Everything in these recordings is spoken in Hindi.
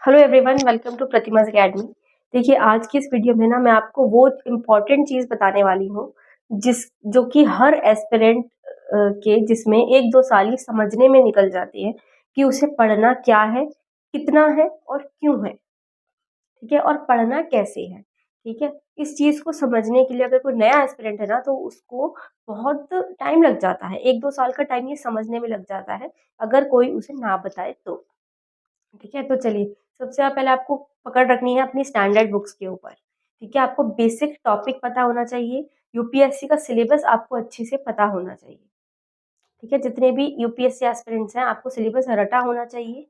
Hello everyone, welcome to Pratimas Academy. देखिए, आज की इस वीडियो में ना मैं आपको वो इम्पोर्टेंट चीज़ बताने वाली हूँ जो कि हर एस्पिरेंट के जिसमें 1-2 साल ही समझने में निकल जाती है कि उसे पढ़ना क्या है, कितना है और क्यों है, ठीक है? और पढ़ना कैसे है, ठीक है? इस चीज़ को समझने के लिए अगर कोई नया एस्पिरेंट है ना तो उसको बहुत टाइम लग जाता है, 1-2 साल का टाइम ये समझने में लग जाता है, अगर कोई उसे ना बताए तो। ठीक है, तो चलिए सबसे पहले आपको पकड़ रखनी है अपनी स्टैंडर्ड बुक्स के ऊपर। ठीक है, आपको बेसिक टॉपिक पता होना चाहिए, यूपीएससी का सिलेबस आपको अच्छे से पता होना चाहिए। ठीक है, जितने भी यूपीएससी एस्पिरेंट्स हैं आपको सिलेबस रटा होना चाहिए।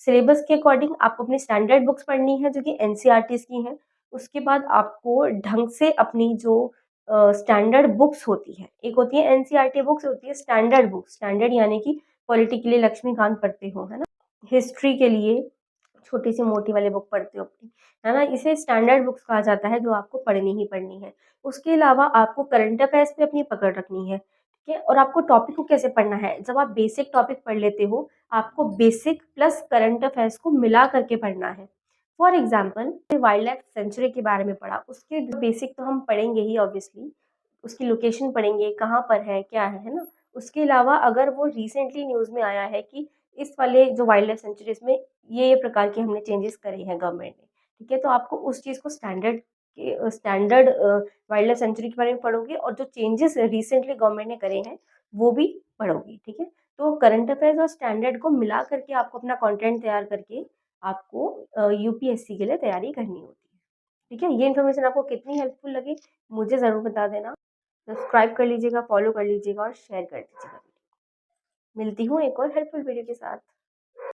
सिलेबस के अकॉर्डिंग आपको अपनी स्टैंडर्ड बुक्स पढ़नी है जो कि एनसीईआरटीज़ की हैं। उसके बाद आपको ढंग से अपनी जो स्टैंडर्ड बुक्स होती हैं, एक होती है एनसीईआरटी बुक्स, होती है स्टैंडर्ड बुक्स। स्टैंडर्ड यानी कि पॉलिटी के लिए लक्ष्मीकांत पढ़ते हो, है ना? हिस्ट्री के लिए छोटी सी मोटी वाली बुक पढ़ते हो अपनी, है ना? इसे स्टैंडर्ड बुक्स कहा जाता है जो आपको पढ़नी ही पढ़नी है। उसके अलावा आपको करंट अफेयर्स पे अपनी पकड़ रखनी है, ठीक है? और आपको टॉपिक को कैसे पढ़ना है, जब आप बेसिक टॉपिक पढ़ लेते हो, आपको बेसिक प्लस करंट अफेयर्स को मिला करके पढ़ना है। For example wild life sanctuary के बारे में पढ़ा, उसके बेसिक तो हम पढ़ेंगे ही ऑब्वियसली, उसकी लोकेशन पढ़ेंगे, कहाँ पर है, क्या है ना? उसके अलावा अगर वो रिसेंटली न्यूज़ में आया है कि इस वाले जो वाइल्ड लाइफ सेंचुरीज़ में ये प्रकार के हमने चेंजेस करे हैं गवर्नमेंट ने, ठीक है? तो आपको उस चीज़ को स्टैंडर्ड वाइल्ड लाइफ सेंचुरी के बारे में पढ़ोगे और जो चेंजेस रिसेंटली गवर्नमेंट ने करे हैं, वो भी पढ़ोगे, ठीक है? तो करंट अफेयर्स और स्टैंडर्ड को मिला करके आपको अपना कंटेंट तैयार करके आपको यूपीएससी के लिए तैयारी करनी होती है, ठीक है? ये इन्फॉर्मेशन आपको कितनी हेल्पफुल लगी, मुझे ज़रूर बता देना। सब्सक्राइब कर लीजिएगा, फॉलो कर लीजिएगा और शेयर कर दीजिएगा। मिलती हूँ एक और हेल्पफुल वीडियो के साथ।